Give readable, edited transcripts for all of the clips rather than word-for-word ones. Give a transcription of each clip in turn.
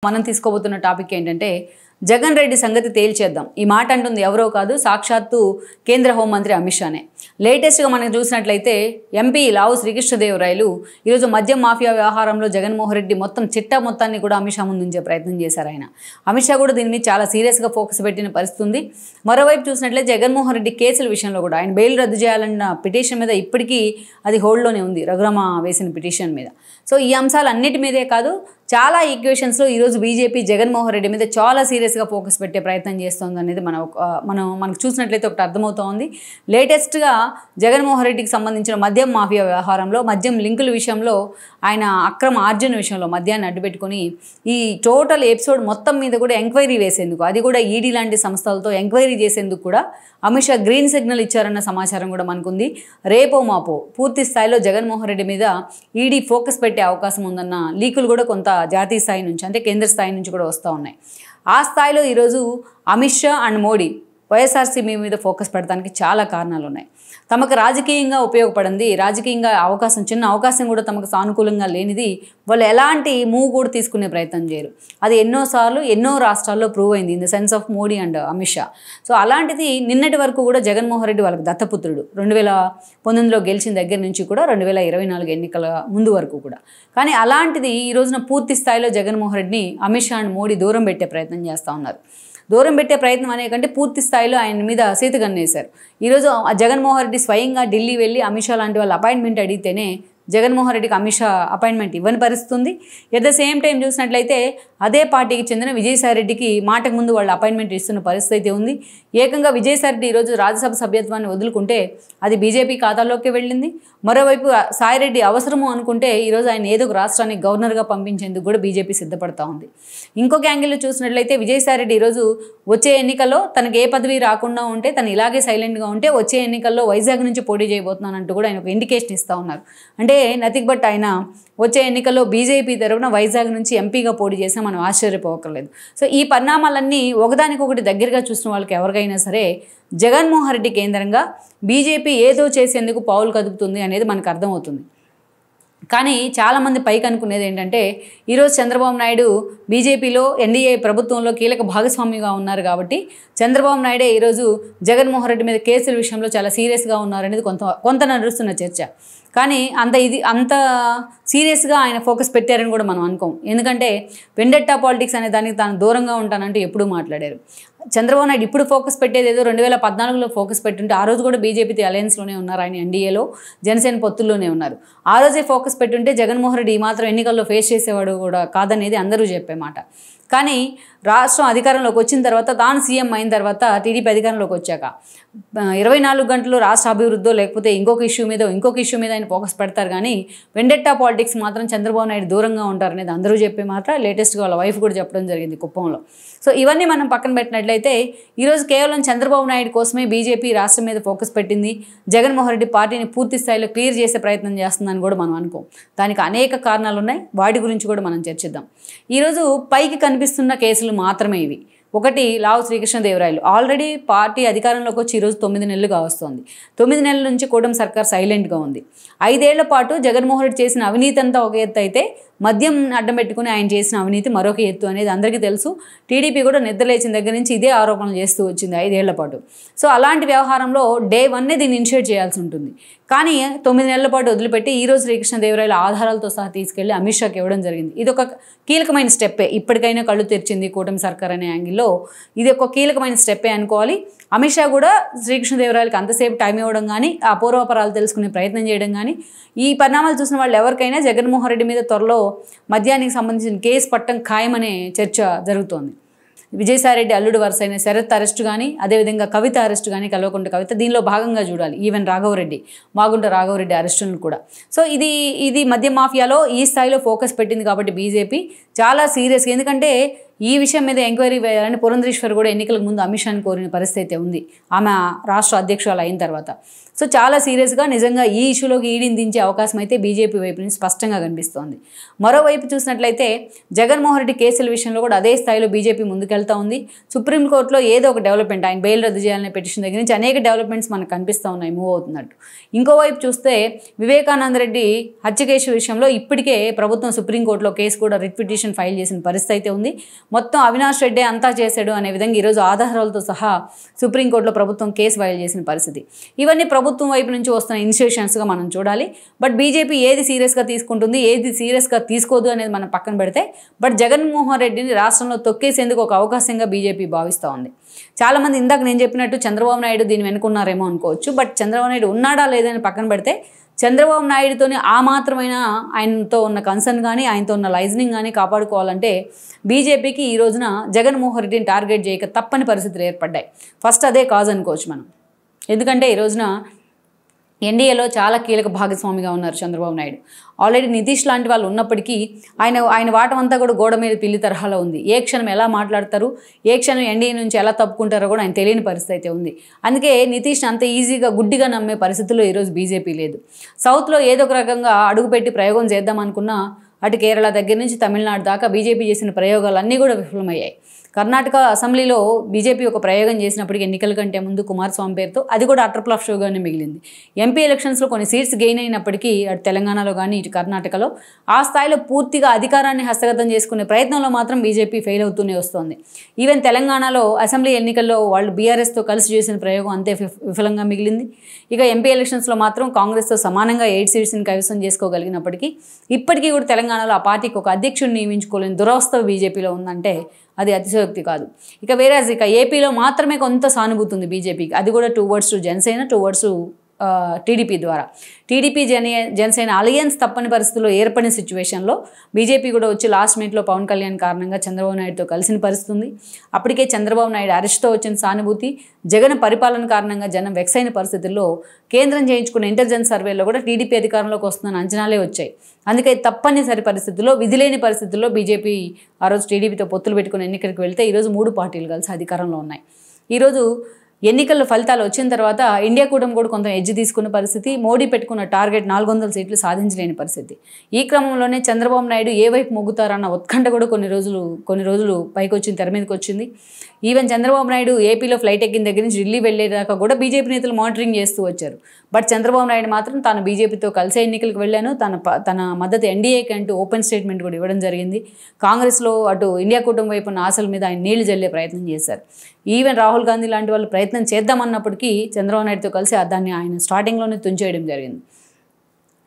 మనం తీసుకోబోతున్న టాపిక్ ఏంటంటే జగన్ రెడ్డి సంగతి తేల్చేద్దాం. ఈ మాట అంటుంది ఎవరో కాదు, సాక్షాత్తు కేంద్ర హోంమంత్రి అమిత్ షానే. లేటెస్ట్గా మనం చూసినట్లయితే ఎంపీ లావు శ్రీకృష్ణదేవరాయలు ఈరోజు మద్యం మాఫియా వ్యవహారంలో జగన్మోహన్ రెడ్డి చిట్టా మొత్తాన్ని కూడా అమిత్ షా ముందుంచే ప్రయత్నం చేశారు. అమిత్ షా కూడా దీని మీద చాలా సీరియస్గా ఫోకస్ పెట్టిన పరిస్థితి ఉంది. మరోవైపు చూసినట్లయితే జగన్మోహన్ రెడ్డి కేసుల విషయంలో కూడా ఆయన బెయిల్ రద్దు చేయాలన్న పిటిషన్ మీద ఇప్పటికీ అది హోల్డ్లోనే ఉంది, రఘురామ వేసిన పిటిషన్ మీద. సో ఈ అంశాలు అన్నిటి మీదే కాదు, చాలా ఈక్వేషన్స్లో ఈరోజు బీజేపీ జగన్మోహన్ రెడ్డి మీద చాలా సీరియస్గా ఫోకస్ పెట్టే ప్రయత్నం చేస్తుంది అనేది మనకు చూసినట్లయితే ఒకటి అర్థమవుతోంది. లేటెస్ట్గా జగన్మోహన్ రెడ్డికి సంబంధించిన మద్యం మాఫియా వ్యవహారంలో, మద్యం లింకుల విషయంలో, ఆయన అక్రమ ఆర్జన విషయంలో మద్యాన్ని అడ్డుపెట్టుకుని ఈ టోటల్ ఎపిసోడ్ మొత్తం మీద కూడా ఎంక్వైరీ వేసేందుకు, అది కూడా ఈడీ లాంటి సంస్థలతో ఎంక్వైరీ చేసేందుకు కూడా అమిత్ షా గ్రీన్ సిగ్నల్ ఇచ్చారన్న సమాచారం కూడా మనకుంది. రేపో మాపో పూర్తి స్థాయిలో జగన్మోహన్ రెడ్డి మీద ఈడీ ఫోకస్ పెట్టే అవకాశం ఉందన్న లీకులు కూడా కొంత జాతీయ స్థాయి నుంచి, అంటే కేంద్ర స్థాయి నుంచి కూడా వస్తూ ఉన్నాయి. ఆ స్థాయిలో ఈరోజు అమిత్ షా అండ్ మోడీ వైఎస్ఆర్సీపీ మీద ఫోకస్ పెట్టడానికి చాలా కారణాలు ఉన్నాయి. తమకు రాజకీయంగా ఉపయోగపడింది, రాజకీయంగా చిన్న అవకాశం కూడా తమకు సానుకూలంగా లేనిది వాళ్ళు ఎలాంటి మూవ్ కూడా తీసుకునే ప్రయత్నం చేయరు. అది ఎన్నోసార్లు ఎన్నో రాష్ట్రాల్లో ప్రూవ్ అయింది, in the sense of Modi and Amit Shah. So అలాంటిది నిన్నటి వరకు కూడా జగన్మోహన్ రెడ్డి వాళ్ళకి దత్తపుత్రుడు. 2019లో గెలిచిన దగ్గర నుంచి కూడా 2024 ఎన్నికల ముందు వరకు కూడా. కానీ అలాంటిది ఈ రోజున పూర్తి స్థాయిలో జగన్మోహన్ రెడ్డిని అమిత్ షా అండ్ మోడీ దూరం పెట్టే ప్రయత్నం చేస్తూ ఉన్నారు. దూరం పెట్టే ప్రయత్నం అనే కంటే పూర్తి స్థాయిలో ఆయన మీద సీతగన్నేశారు. ఈరోజు జగన్మోహన్ రెడ్డి స్వయంగా ఢిల్లీ వెళ్ళి అమిత్ షా లాంటి వాళ్ళు అపాయింట్మెంట్ అడిగితేనే జగన్మోహన్ రెడ్డికి అమిత్ షా అపాయింట్మెంట్ ఇవ్వని పరిస్థితుంది. ఎట్ ద సేమ్ టైం చూసినట్లయితే అదే పార్టీకి చెందిన విజయసాయిరెడ్డికి మాటకు ముందు వాళ్ళు అపాయింట్మెంట్ ఇస్తున్న పరిస్థితి అయితే ఉంది. ఏకంగా విజయసాయిరెడ్డి ఈరోజు రాజ్యసభ సభ్యత్వాన్ని వదులుకుంటే అది బీజేపీ ఖాతాలోకి వెళ్ళింది. మరోవైపు సాయిరెడ్డి అవసరము అనుకుంటే ఈరోజు ఆయన ఏదో ఒక రాష్ట్రానికి గవర్నర్గా పంపించేందుకు కూడా బీజేపీ సిద్ధపడతా ఉంది. ఇంకొక యాంగిల్లో చూసినట్లయితే విజయసాయిరెడ్డి ఈరోజు వచ్చే ఎన్నికల్లో తనకు ఏ పదవి రాకుండా ఉంటే, తను ఇలాగే సైలెంట్గా ఉంటే వచ్చే ఎన్నికల్లో వైజాగ్ నుంచి పోటీ చేయబోతున్నానంటూ కూడా ఆయన ఒక ఇండికేషన్ ఇస్తూ ఉన్నారు. అంటే నథింగ్ బట్ ఆయన వచ్చే ఎన్నికల్లో బీజేపీ తరఫున వైజాగ్ నుంచి ఎంపీగా పోటీ చేసినా మనం ఆశ్చర్యపోకర్లేదు. సో ఈ పరిణామాలన్నీ ఒకదానికొకటి దగ్గరగా చూసిన వాళ్ళకి ఎవరికైనా సరే జగన్మోహన్ రెడ్డి కేంద్రంగా బీజేపీ ఏదో చేసేందుకు పావులు కదుపుతుంది అనేది మనకు అర్థమవుతుంది. కానీ చాలామంది పైకి అనుకునేది ఏంటంటే ఈరోజు చంద్రబాబు నాయుడు బీజేపీలో ఎన్డీఏ ప్రభుత్వంలో కీలక భాగస్వామిగా ఉన్నారు కాబట్టి చంద్రబాబు నాయుడే ఈరోజు జగన్మోహన్ రెడ్డి మీద కేసుల విషయంలో చాలా సీరియస్గా ఉన్నారనేది కొంత నడుస్తున్న చర్చ. కానీ అంత సీరియస్గా ఆయన ఫోకస్ పెట్టారని కూడా మనం అనుకోం. ఎందుకంటే వెండెట్టా పాలిటిక్స్ అనే దానికి తాను దూరంగా ఉంటానంటూ ఎప్పుడూ మాట్లాడారు. చంద్రబాబు నాయుడు ఇప్పుడు ఫోకస్ పెట్టేది ఏదో 2014లో ఫోకస్ పెట్టుంటే ఆ రోజు కూడా బీజేపీతో అలయన్స్లోనే ఉన్నారు, ఆయన ఎన్డీఏలో జనసేన పొత్తుల్లోనే ఉన్నారు. ఆ రోజే ఫోకస్ పెట్టుంటే జగన్మోహన్ రెడ్డి ఈ మాత్రం ఎన్నికల్లో ఫేస్ చేసేవాడు కూడా కాదనేది అందరూ చెప్పే మాట. కానీ రాష్ట్రం అధికారంలోకి వచ్చిన తర్వాత, తాను సీఎం అయిన తర్వాత, టీడీపీ అధికారంలోకి వచ్చాక 24 గంటలు రాష్ట్ర అభివృద్ధో లేకపోతే ఇంకొక ఇష్యూ మీద ఆయన ఫోకస్ పెడతారు. కానీ వెండెట్టా పాలిటిక్స్ మాత్రం చంద్రబాబు నాయుడు దూరంగా ఉంటారనేది అందరూ చెప్పే మాట. లేటెస్ట్గా వాళ్ళ వైఫ్ కూడా చెప్పడం జరిగింది కుప్పంలో. సో ఇవన్నీ మనం పక్కన పెట్టినట్లయితే ఈరోజు కేవలం చంద్రబాబు నాయుడు కోసమే బీజేపీ రాష్ట్రం మీద ఫోకస్ పెట్టింది. జగన్మోహన్ రెడ్డి పార్టీని పూర్తి స్థాయిలో క్లియర్ చేసే ప్రయత్నం చేస్తుందని కూడా మనం అనుకోం. దానికి అనేక కారణాలు ఉన్నాయి, వాటి గురించి కూడా మనం చర్చిద్దాం. ఈరోజు పైకి కనిపిస్తున్న కేసులు మాత్రమే ఇవి. ఒకటి, లావు శ్రీకృష్ణదేవరాయలు ఆల్రెడీ పార్టీ అధికారంలోకి వచ్చి ఈరోజు 9 నెలలుగా వస్తుంది. 9 నెలల నుంచి కూటమి సర్కార్ సైలెంట్గా ఉంది. 5 ఏళ్ల పాటు జగన్మోహన్ రెడ్డి చేసిన అవినీతి అంతా ఒక ఎత్తు అయితే, మద్యం అడ్డం పెట్టుకుని ఆయన చేసిన అవినీతి మరొక ఎత్తు అనేది అందరికీ తెలుసు. టీడీపీ కూడా నిద్రలేచిన దగ్గర నుంచి ఇదే ఆరోపణలు చేస్తూ వచ్చింది 5 ఏళ్ల పాటు. సో అలాంటి వ్యవహారంలో డే 1 దీన్ని ఇనిషియేట్ చేయాల్సి ఉంటుంది. కానీ 9 నెలల పాటు వదిలిపెట్టి ఈరోజు శ్రీకృష్ణదేవరాయల ఆధారాలతో సహా తీసుకెళ్లి అమిత్ షాకి ఇవ్వడం జరిగింది. ఇది ఒక కీలకమైన స్టెప్పే. ఇప్పటికైనా కళ్ళు తెరిచింది కూటమి సర్కార్ అనే యాంగిల్లో ఇది ఒక కీలకమైన స్టెప్పే అనుకోవాలి. అమిత్ షా కూడా శ్రీకృష్ణదేవరాయలకి అంతసేపు టైం ఇవ్వడం కానీ, ఆ పూర్వాపరాలు తెలుసుకునే ప్రయత్నం చేయడం కానీ, ఈ పరిణామాలు చూసిన వాళ్ళు ఎవరికైనా జగన్మోహన్ రెడ్డి మీద త్వరలో మద్యానికి సంబంధించిన కేసు పట్టం ఖాయమనే చర్చ జరుగుతోంది. విజయసాయిరెడ్డి అల్లుడు వరుస అయిన శరత్ అరెస్టు కానీ, అదేవిధంగా కవిత అరెస్టు కానీ, కల్వకుంట్ల కవిత దీనిలో భాగంగా చూడాలి. ఈవెన్ మాగుంట రాఘవరెడ్డి అరెస్టులను కూడా. సో ఇది మద్య మాఫియాలో ఈ స్థాయిలో ఫోకస్ పెట్టింది కాబట్టి బీజేపీ చాలా సీరియస్గా, ఎందుకంటే ఈ విషయం మీద ఎంక్వైరీ వేయాలని పురంధరేశ్వర్ కూడా ఎన్నికలకు ముందు అమిత్ షాని కోరిన పరిస్థితి అయితే ఉంది ఆమె రాష్ట్ర అధ్యక్షురాలు అయిన తర్వాత. సో చాలా సీరియస్గా నిజంగా ఈ ఇష్యూలోకి ఈడీని దించే అవకాశం అయితే బీజేపీ వైపు నుంచి స్పష్టంగా కనిపిస్తోంది. మరోవైపు చూసినట్లయితే జగన్మోహన్ రెడ్డి కేసుల విషయంలో కూడా అదే స్థాయిలో బీజేపీ ముందుకెళ్తా ఉంది. సుప్రీంకోర్టులో ఏదో ఒక డెవలప్మెంట్, ఆయన బెయిల్ రద్దు చేయాలనే పిటిషన్ దగ్గర నుంచి అనేక డెవలప్మెంట్స్ మనకు కనిపిస్తూ ఉన్నాయి మూవ్ అవుతున్నట్టు. ఇంకోవైపు చూస్తే వివేకానంద రెడ్డి హత్య కేసు విషయంలో ఇప్పటికే ప్రభుత్వం సుప్రీంకోర్టులో కేసు కూడా రిట్ పిటిషన్ ఫైల్ చేసిన పరిస్థితి అయితే ఉంది. మొత్తం అవినాష్ రెడ్డి అంతా చేశాడు అనే విధంగా ఈరోజు ఆధారాలతో సహా సుప్రీంకోర్టులో ప్రభుత్వం కేసు ఫైల్ చేసిన పరిస్థితి. ఇవన్నీ ప్రభుత్వం వైపు నుంచి వస్తున్న ఇనిషియేషన్స్గా మనం చూడాలి. బట్ బీజేపీ ఏది సీరియస్గా తీసుకుంటుంది, ఏది సీరియస్గా తీసుకోదు అనేది మనం పక్కన పెడితే, బట్ జగన్మోహన్ రెడ్డిని రాష్ట్రంలో తొక్కేసేందుకు ఒక అవకాశంగా బీజేపీ భావిస్తూ ఉంది. చాలామంది ఇందాక నేను చెప్పినట్టు చంద్రబాబు నాయుడు దీన్ని వెనుకున్నారేమో అనుకోవచ్చు. బట్ చంద్రబాబు నాయుడు ఉన్నాడా లేదని పక్కన పెడితే, చంద్రబాబు నాయుడుతోనే ఆ మాత్రమైన ఆయనతో ఉన్న కన్సర్న్ కానీ ఆయనతో ఉన్న లైజనింగ్ కానీ కాపాడుకోవాలంటే బీజేపీకి ఈ రోజున జగన్మోహన్ రెడ్డిని టార్గెట్ చేయక తప్పని పరిస్థితులు ఏర్పడ్డాయి. ఫస్ట్ అదే కాజ్ అనుకోవచ్చు మనం. ఎందుకంటే ఈ రోజున ఎన్డీఏలో చాలా కీలక భాగస్వామిగా ఉన్నారు చంద్రబాబు నాయుడు. ఆల్రెడీ నితీష్ లాంటి వాళ్ళు ఉన్నప్పటికీ ఆయన వాటం అంతా కూడా గోడ మీద పిల్లి తరహాలో ఉంది. ఏ క్షణం ఎలా మాట్లాడతారు, ఏ క్షణం ఎన్డీఏ నుంచి ఎలా తప్పుకుంటారో కూడా ఆయన తెలియని పరిస్థితి అయితే ఉంది. అందుకే నితీష్ని అంత ఈజీగా గుడ్డిగా నమ్మే పరిస్థితుల్లో ఈరోజు బీజేపీ లేదు. సౌత్లో ఏదో ఒక రకంగా అడుగుపెట్టి ప్రయోగం చేద్దామనుకున్నా అటు కేరళ దగ్గర నుంచి తమిళనాడు దాకా బీజేపీ చేసిన ప్రయోగాలన్నీ కూడా విఫలమయ్యాయి. కర్ణాటక అసెంబ్లీలో బీజేపీ ఒక ప్రయోగం చేసినప్పటికీ ఎన్నికల కంటే ముందు కుమారస్వామి పేరుతో, అది కూడా అటర్ ఫ్లాప్ షోగానే మిగిలింది. ఎంపీ ఎలక్షన్స్లో కొన్ని సీట్స్ గెయిన్ అయినప్పటికీ అటు తెలంగాణలో కానీ ఇటు కర్ణాటకలో ఆ స్థాయిలో పూర్తిగా అధికారాన్ని హస్తగతం చేసుకునే ప్రయత్నంలో మాత్రం బీజేపీ ఫెయిల్ అవుతూనే వస్తోంది. ఈవెన్ తెలంగాణలో అసెంబ్లీ ఎన్నికల్లో వాళ్ళు బీఆర్ఎస్తో కలిసి చేసిన ప్రయోగం అంతే విఫలంగా మిగిలింది. ఇక ఎంపీ ఎలక్షన్స్లో మాత్రం కాంగ్రెస్తో సమానంగా 8 సీట్స్ని కైవసం చేసుకోగలిగినప్పటికీ ఇప్పటికీ కూడా తెలంగాణలో ఆ పార్టీకి ఒక అధ్యక్షుడిని నియమించుకోలేని దురవస్థ బీజేపీలో ఉందంటే అది అతిశయోక్తి కాదు. ఇక వేరేజ్ ఇక ఏపీలో మాత్రమే కొంత సానుభూతి ఉంది బీజేపీకి, అది కూడా టువర్డ్స్ జనసేన, టువర్డ్స్ టీడీపీ ద్వారా. టీడీపీ జనసేన అలయన్స్ తప్పని పరిస్థితుల్లో ఏర్పడిన సిచ్యువేషన్లో బీజేపీ కూడా వచ్చి లాస్ట్ మినిట్లో పవన్ కళ్యాణ్ కారణంగా చంద్రబాబు నాయుడుతో కలిసిన పరిస్థితి ఉంది. అప్పటికే చంద్రబాబు నాయుడు అరెస్ట్తో వచ్చిన సానుభూతి, జగన్ పరిపాలన కారణంగా జనం వెక్స్ అయిన పరిస్థితుల్లో కేంద్రం చేయించుకున్న ఇంటెలిజెన్స్ సర్వేలో కూడా టీడీపీ అధికారంలోకి వస్తున్న అంచనాలే వచ్చాయి. అందుకే తప్పనిసరి పరిస్థితుల్లో, విధిలేని పరిస్థితుల్లో బీజేపీ ఆ రోజు టీడీపీతో పొత్తులు పెట్టుకుని ఎన్నికలకు వెళ్తే ఈరోజు 3 పార్టీలు కలిసి అధికారంలో ఉన్నాయి. ఈరోజు ఎన్నికల ఫలితాలు వచ్చిన తర్వాత ఇండియా కూటమి కూడా కొంత ఎడ్జ్ తీసుకున్న పరిస్థితి, మోడీ పెట్టుకున్న టార్గెట్ 400 సీట్లు సాధించలేని పరిస్థితి. ఈ క్రమంలోనే చంద్రబాబు నాయుడు ఏ వైపు మొగ్గుతారన్న ఉత్కంఠ కూడా కొన్ని రోజులు పైకి వచ్చింది, తెర మీదకి వచ్చింది. ఈవెన్ చంద్రబాబు నాయుడు ఏపీలో ఫ్లైట్ ఎక్కిన దగ్గర నుంచి ఢిల్లీ వెళ్ళేదాకా కూడా బీజేపీ నేతలు మానిటరింగ్ చేస్తూ వచ్చారు. బట్ చంద్రబాబు నాయుడు మాత్రం తాను బీజేపీతో కలిసే ఎన్నికలకు వెళ్ళాను, తన మద్దతు ఎన్డీఏకి అంటూ ఓపెన్ స్టేట్మెంట్ కూడా ఇవ్వడం జరిగింది. కాంగ్రెస్లో అటు ఇండియా కూటమి వైపు ఉన్న ఆశల మీద ఆయన నీళ్లు జల్లే ప్రయత్నం చేశారు. ఈవెన్ రాహుల్ గాంధీ లాంటి వాళ్ళు ప్రయత్నం చేద్దామన్నప్పటికీ చంద్రబాబు నాయుడుతో కలిసి దాన్ని ఆయన స్టార్టింగ్లోనే తుంచేయడం జరిగింది.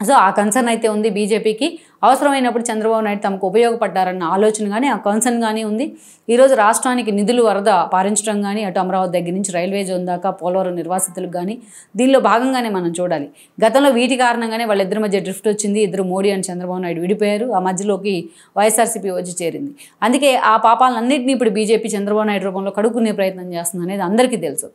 సో ఆ కన్సర్న్ అయితే ఉంది బీజేపీకి. అవసరమైనప్పుడు చంద్రబాబు నాయుడు తమకు ఉపయోగపడ్డారన్న ఆలోచన కానీ ఆ కన్సర్న్ కానీ ఉంది. ఈరోజు రాష్ట్రానికి నిధులు వరద పారించడం కానీ, అటు అమరావతి దగ్గర నుంచి రైల్వే జోన్ దాకా పోలవరం నిర్వాసితులకు కానీ దీనిలో భాగంగానే మనం చూడాలి. గతంలో వీటి కారణంగానే వాళ్ళిద్దరి మధ్య డ్రిఫ్ట్ వచ్చింది. ఇద్దరు మోడీ అండ్ చంద్రబాబు నాయుడు విడిపోయారు. ఆ మధ్యలోకి వైఎస్ఆర్సీపీ వచ్చి చేరింది. అందుకే ఆ పాపాలన్నింటినీ ఇప్పుడు బీజేపీ చంద్రబాబు నాయుడు రూపంలో కడుక్కునే ప్రయత్నం చేస్తుంది అనేది అందరికీ తెలుసు.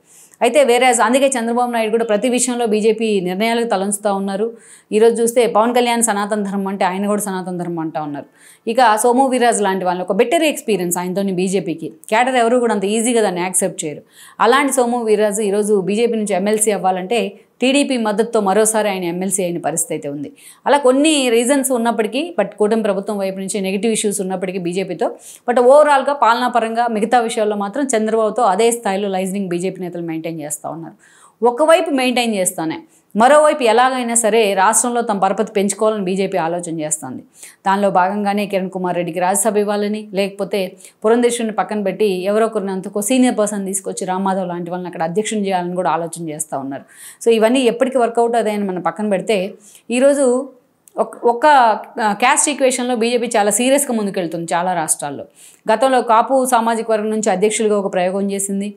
అయితే అందుకే చంద్రబాబు నాయుడు కూడా ప్రతి విషయంలో బీజేపీ నిర్ణయాలకు తలంచుతూ ఉన్నారు. ఈరోజు చూస్తే పవన్ కళ్యాణ్ సనాతన ధర్మం అంటే ఆయన కూడా సనాతన ధర్మం అంటూ ఉన్నారు. ఇక సోము వీర్రాజు లాంటి వాళ్ళు ఒక బెటర్ ఎక్స్పీరియన్స్ ఆయనతో బీజేపీకి, క్యాడర్ ఎవరు కూడా అంత ఈజీగా దాన్ని యాక్సెప్ట్ చేయరు. అలాంటి సోము వీర్రాజు ఈరోజు బీజేపీ నుంచి ఎమ్మెల్సీ అవ్వాలంటే టీడీపీ మద్దతుతో మరోసారి ఆయన ఎమ్మెల్సీ అయిన పరిస్థితి అయితే ఉంది. అలా కొన్ని రీజన్స్ ఉన్నప్పటికీ, బట్ కూటమి ప్రభుత్వం వైపు నుంచి నెగిటివ్ ఇష్యూస్ ఉన్నప్పటికీ బీజేపీతో, బట్ ఓవరాల్గా పాలనాపరంగా మిగతా విషయాల్లో మాత్రం చంద్రబాబుతో అదే స్థాయిలో లైజనింగ్ బీజేపీ నేతలు మెయింటైన్ చేస్తూ ఉన్నారు. ఒకవైపు మెయింటైన్ చేస్తానే మరోవైపు ఎలాగైనా సరే రాష్ట్రంలో తమ పరపతి పెంచుకోవాలని బీజేపీ ఆలోచన చేస్తుంది. దానిలో భాగంగానే కిరణ్ కుమార్ రెడ్డికి రాజ్యసభ ఇవ్వాలని, లేకపోతే పురంధేశ్వరిని పక్కన పెట్టి ఎవరో ఒకరిని అంతకో సీనియర్ పర్సన్ తీసుకొచ్చి రామ్మాధవ్ లాంటి వాళ్ళని అక్కడ అధ్యక్షుని చేయాలని కూడా ఆలోచన చేస్తూ ఉన్నారు. సో ఇవన్నీ ఎప్పటికీ వర్కౌట్ అదేని మనం పక్కన పెడితే ఈరోజు ఒక క్యాస్ట్ ఈక్వేషన్లో బీజేపీ చాలా సీరియస్గా ముందుకెళ్తుంది చాలా రాష్ట్రాల్లో. గతంలో కాపు సామాజిక వర్గం నుంచి అధ్యక్షులుగా ఒక ప్రయోగం చేసింది.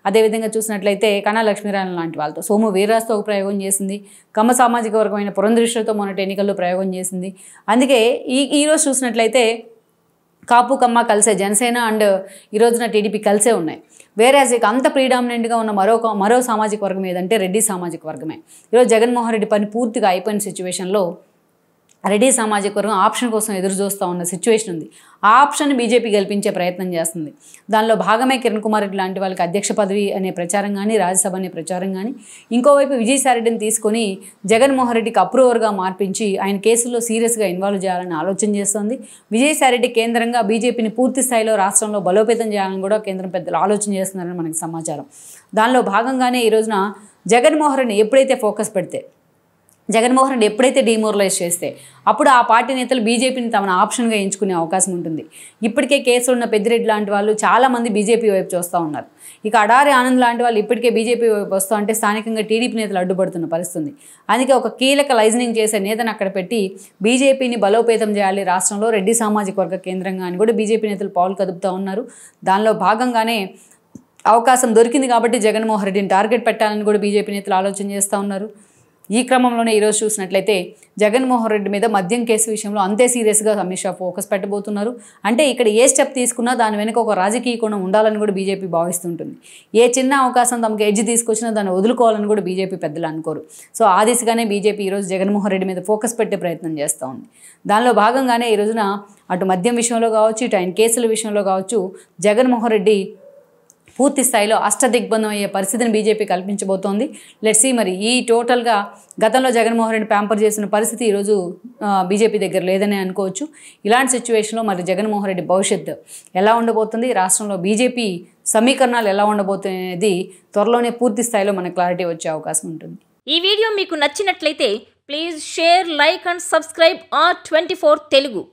అదేవిధంగా చూసినట్లయితే కన్నా లక్ష్మీనారాయణ లాంటి వాళ్ళతో, సోము వీర్రాజుతో ఒక ప్రయోగం చేసింది. కమ్మ సామాజిక వర్గమైన పురంధరేశ్వరితో మొన్నటి ఎన్నికల్లో ప్రయోగం చేసింది. అందుకే ఈరోజు చూసినట్లయితే కాపు కమ్మ కలిసే జనసేన అండ్ ఈ రోజున టీడీపీ కలిసే ఉన్నాయి. వేరే అంత ప్రీడామినెంట్గా ఉన్న మరో సామాజిక వర్గం ఏదంటే రెడ్డి సామాజిక వర్గమే. ఈరోజు జగన్మోహన్ రెడ్డి పని పూర్తిగా అయిపోయిన సిచ్యువేషన్లో రెడ్డి సామాజిక వర్గం ఆప్షన్ కోసం ఎదురు చూస్తూ ఉన్న సిచ్యువేషన్ ఉంది. ఆ ఆప్షన్ బీజేపీ గెలిపించే ప్రయత్నం చేస్తుంది. దానిలో భాగమే కిరణ్ కుమార్ రెడ్డి లాంటి వాళ్ళకి అధ్యక్ష పదవి అనే ప్రచారం కానీ, రాజ్యసభ అనే ప్రచారం కానీ, ఇంకోవైపు విజయసాయిరెడ్డిని తీసుకొని జగన్మోహన్ రెడ్డికి అప్రూవర్గా మార్పించి ఆయన కేసుల్లో సీరియస్గా ఇన్వాల్వ్ చేయాలని ఆలోచన చేస్తుంది. విజయసాయిరెడ్డి కేంద్రంగా బీజేపీని పూర్తి స్థాయిలో రాష్ట్రంలో బలోపేతం చేయాలని కూడా కేంద్రం పెద్దలు ఆలోచన చేస్తున్నారని మనకి సమాచారం. దానిలో భాగంగానే ఈ రోజున జగన్మోహన్ రెడ్డిని ఎప్పుడైతే ఫోకస్ పెడితే, జగన్మోహన్ రెడ్డి ఎప్పుడైతే డిమోరలైజ్ చేస్తే అప్పుడు ఆ పార్టీ నేతలు బీజేపీని తమ ఆప్షన్గా ఎంచుకునే అవకాశం ఉంటుంది. ఇప్పటికే కేసులు ఉన్న పెద్దిరెడ్డి లాంటి వాళ్ళు చాలామంది బీజేపీ వైపు చూస్తూ ఉన్నారు. ఇక అడారి ఆనంద్ లాంటి వాళ్ళు ఇప్పటికే బీజేపీ వైపు వస్తూ అంటే స్థానికంగా టీడీపీ నేతలు అడ్డుపడుతున్న పరిస్థితి. అందుకే ఒక కీలక లైజనింగ్ చేసే నేతను అక్కడ పెట్టి బీజేపీని బలోపేతం చేయాలి రాష్ట్రంలో, రెడ్డి సామాజిక వర్గ కేంద్రంగా అని కూడా బీజేపీ నేతలు పావులు కదుపుతూ ఉన్నారు. దానిలో భాగంగానే అవకాశం దొరికింది కాబట్టి జగన్మోహన్ రెడ్డిని టార్గెట్ పెట్టాలని కూడా బీజేపీ నేతలు ఆలోచన చేస్తూ ఉన్నారు. ఈ క్రమంలోనే ఈరోజు చూసినట్లయితే జగన్మోహన్ రెడ్డి మీద మద్యం కేసు విషయంలో అంతే సీరియస్గా అమిత్ షా ఫోకస్ పెట్టబోతున్నారు. అంటే ఇక్కడ ఏ స్టెప్ తీసుకున్నా దాని వెనుక ఒక రాజకీయ కోణం ఉండాలని కూడా బీజేపీ భావిస్తుంటుంది. ఏ చిన్న అవకాశం తమకు ఎడ్జ్ తీసుకొచ్చినా దాన్ని వదులుకోవాలని కూడా బీజేపీ పెద్దలు అనుకోరు. సో ఆ దిశగానే బీజేపీ ఈరోజు జగన్మోహన్ రెడ్డి మీద ఫోకస్ పెట్టే ప్రయత్నం చేస్తూ ఉంది. దానిలో భాగంగానే ఈ రోజున అటు మద్యం విషయంలో కావచ్చు, ఇటు ఆయన కేసుల విషయంలో కావచ్చు, జగన్మోహన్ రెడ్డి పూర్తి స్థాయిలో అష్టదిగ్బంధం అయ్యే పరిస్థితిని బీజేపీ కల్పించబోతోంది. లెట్స్ సీ మరి ఈ టోటల్గా గతంలో జగన్మోహన్ రెడ్డి ప్యాంపర్ చేసిన పరిస్థితి ఈరోజు బీజేపీ దగ్గర లేదనే అనుకోవచ్చు. ఇలాంటి సిచ్యువేషన్లో మరి జగన్మోహన్ రెడ్డి భవిష్యత్తు ఎలా ఉండబోతుంది, రాష్ట్రంలో బీజేపీ సమీకరణాలు ఎలా ఉండబోతుంది అనేది త్వరలోనే పూర్తి స్థాయిలో మనకు క్లారిటీ వచ్చే అవకాశం ఉంటుంది. ఈ వీడియో మీకు నచ్చినట్లయితే please share, like and subscribe R24 Telugu.